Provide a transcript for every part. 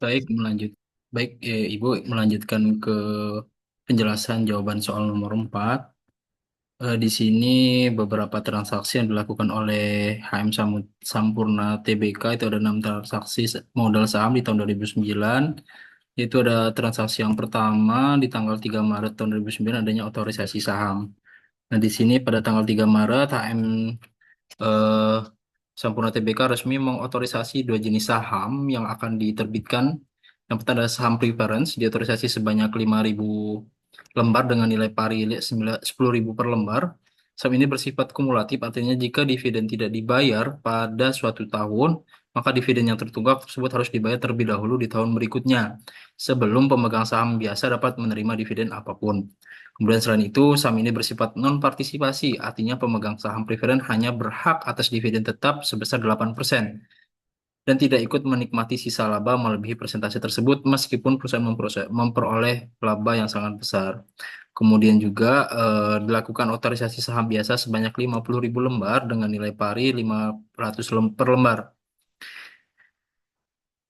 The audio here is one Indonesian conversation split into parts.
Baik, baik, Ibu melanjutkan ke penjelasan jawaban soal nomor 4. Di sini beberapa transaksi yang dilakukan oleh Sampurna Tbk itu ada 6 transaksi modal saham di tahun 2009. Itu ada transaksi yang pertama di tanggal 3 Maret tahun 2009 adanya otorisasi saham. Nah, di sini pada tanggal 3 Maret eh, Sampurna Tbk resmi mengotorisasi dua jenis saham yang akan diterbitkan. Yang pertama adalah saham preference, diotorisasi sebanyak 5.000 lembar dengan nilai pari 10.000 per lembar. Saham ini bersifat kumulatif, artinya jika dividen tidak dibayar pada suatu tahun, maka dividen yang tertunggak tersebut harus dibayar terlebih dahulu di tahun berikutnya, sebelum pemegang saham biasa dapat menerima dividen apapun. Kemudian selain itu, saham ini bersifat non-partisipasi, artinya pemegang saham preferen hanya berhak atas dividen tetap sebesar 8% dan tidak ikut menikmati sisa laba melebihi persentase tersebut meskipun perusahaan memperoleh laba yang sangat besar. Kemudian juga dilakukan otorisasi saham biasa sebanyak 50.000 lembar dengan nilai pari 500 per lembar.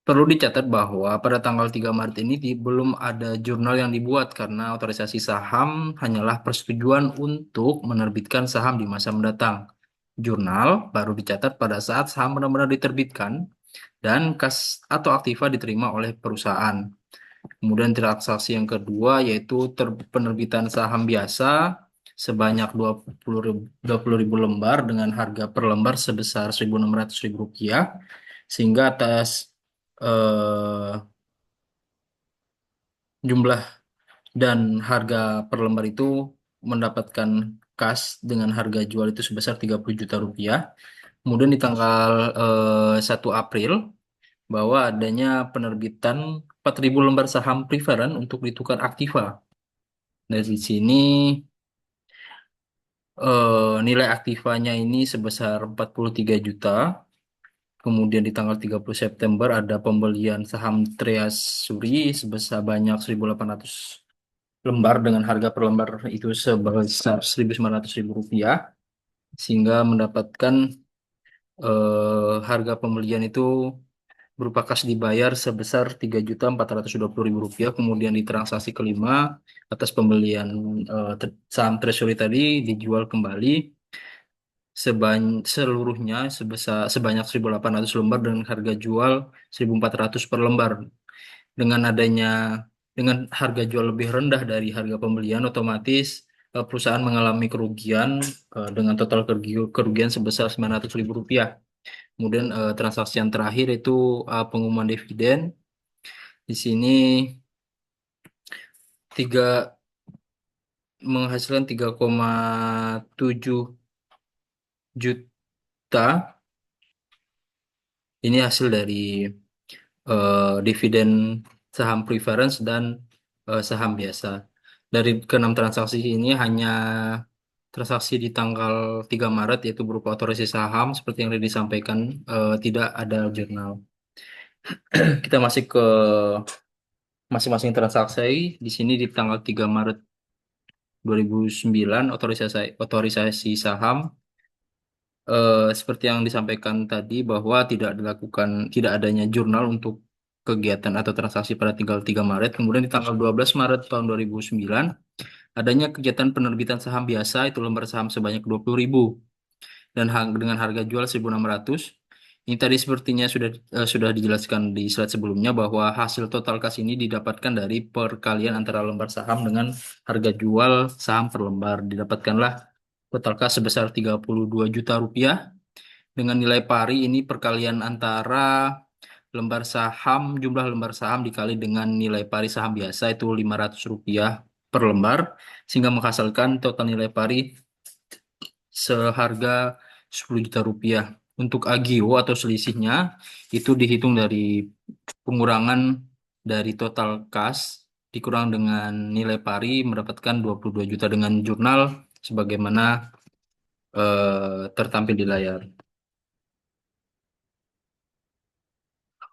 Perlu dicatat bahwa pada tanggal 3 Maret ini belum ada jurnal yang dibuat karena otorisasi saham hanyalah persetujuan untuk menerbitkan saham di masa mendatang. Jurnal baru dicatat pada saat saham benar-benar diterbitkan dan kas atau aktiva diterima oleh perusahaan. Kemudian transaksi yang kedua yaitu penerbitan saham biasa sebanyak 20.000 lembar dengan harga per lembar sebesar 1.600 ribu rupiah, sehingga atas eh, jumlah dan harga per lembar itu mendapatkan kas dengan harga jual itu sebesar 30 juta rupiah. Kemudian di tanggal 1 April bahwa adanya penerbitan 4.000 lembar saham preferen untuk ditukar aktiva. Dari sini nilai aktivanya ini sebesar 43 juta. Kemudian di tanggal 30 September ada pembelian saham Treasury sebesar banyak 1.800 lembar dengan harga per lembar itu sebesar 1.900 ribu rupiah, sehingga mendapatkan harga pembelian itu berupa kas dibayar sebesar 3.420.000 rupiah. Kemudian di transaksi kelima atas pembelian saham treasury tadi dijual kembali seluruhnya sebanyak 1.800 lembar dengan harga jual 1.400 per lembar. Dengan adanya dengan harga jual lebih rendah dari harga pembelian, otomatis perusahaan mengalami kerugian dengan total kerugian sebesar 900.000 rupiah. Kemudian transaksi yang terakhir itu pengumuman dividen. Di sini tiga menghasilkan 3,7 juta. Ini hasil dari dividen saham preference dan saham biasa. Dari keenam transaksi ini hanya transaksi di tanggal 3 Maret yaitu berupa otorisasi saham seperti yang tadi disampaikan, tidak ada jurnal. Kita masih ke masing-masing transaksi. Di sini di tanggal 3 Maret 2009 otorisasi saham seperti yang disampaikan tadi bahwa tidak adanya jurnal untuk kegiatan atau transaksi pada tanggal 3 Maret. Kemudian di tanggal 12 Maret tahun 2009 adanya kegiatan penerbitan saham biasa itu lembar saham sebanyak 20.000 dan dengan harga jual 1.600. Ini tadi sepertinya sudah dijelaskan di slide sebelumnya bahwa hasil total kas ini didapatkan dari perkalian antara lembar saham dengan harga jual saham per lembar. Didapatkanlah total kas sebesar 32 juta rupiah. Dengan nilai pari ini perkalian antara jumlah lembar saham dikali dengan nilai pari saham biasa itu 500 rupiah per lembar, sehingga menghasilkan total nilai pari seharga 10 juta rupiah. Untuk agio atau selisihnya itu dihitung dari pengurangan dari total kas dikurang dengan nilai pari mendapatkan 22 juta dengan jurnal sebagaimana tertampil di layar.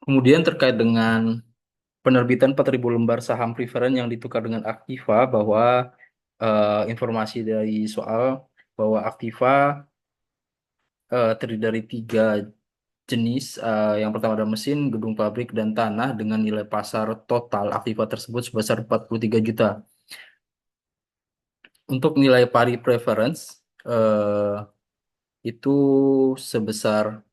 Kemudian terkait dengan penerbitan 4.000 lembar saham preferen yang ditukar dengan aktiva, bahwa informasi dari soal bahwa aktiva terdiri dari tiga jenis. Yang pertama ada mesin, gedung pabrik, dan tanah dengan nilai pasar total aktiva tersebut sebesar 43 juta. Untuk nilai pari preference itu sebesar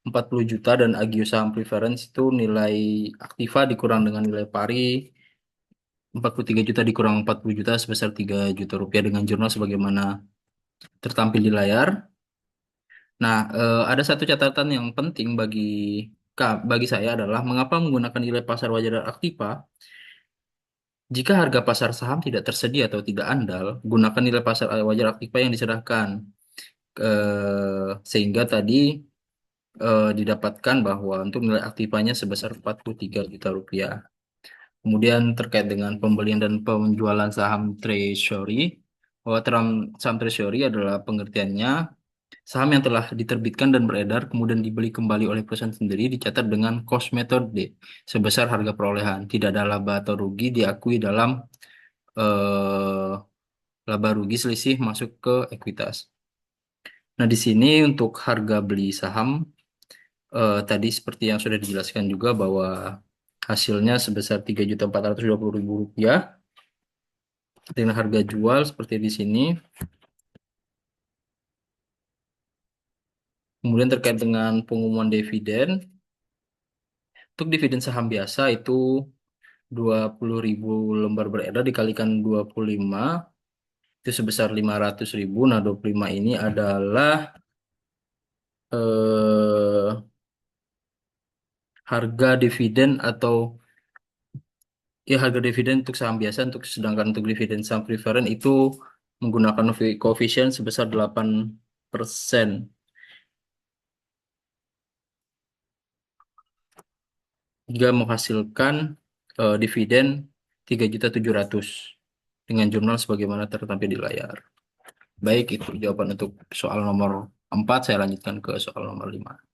40 juta dan agio saham preference itu nilai aktiva dikurang dengan nilai pari 43 juta dikurang 40 juta sebesar 3 juta rupiah dengan jurnal sebagaimana tertampil di layar. Nah, ada satu catatan yang penting bagi saya adalah mengapa menggunakan nilai pasar wajar dan aktiva. Jika harga pasar saham tidak tersedia atau tidak andal, gunakan nilai pasar wajar aktiva yang diserahkan. Sehingga tadi didapatkan bahwa untuk nilai aktivanya sebesar 43 juta rupiah. Kemudian terkait dengan pembelian dan penjualan saham treasury, bahwa saham treasury adalah pengertiannya saham yang telah diterbitkan dan beredar kemudian dibeli kembali oleh perusahaan sendiri dicatat dengan cost metode sebesar harga perolehan. Tidak ada laba atau rugi diakui dalam eh, laba rugi selisih masuk ke ekuitas. Nah, di sini untuk harga beli saham tadi seperti yang sudah dijelaskan juga bahwa hasilnya sebesar 3.420.000 rupiah dengan harga jual seperti di sini. Kemudian terkait dengan pengumuman dividen, untuk dividen saham biasa itu 20.000 lembar beredar dikalikan 25 itu sebesar 500.000. Nah, 25 ini adalah eh, harga dividen atau ya harga dividen untuk saham biasa, untuk sedangkan untuk dividen saham preferen itu menggunakan koefisien sebesar 8%, hingga menghasilkan dividen 3.700.000 dengan jurnal sebagaimana tertampil di layar. Baik, itu jawaban untuk soal nomor 4. Saya lanjutkan ke soal nomor 5.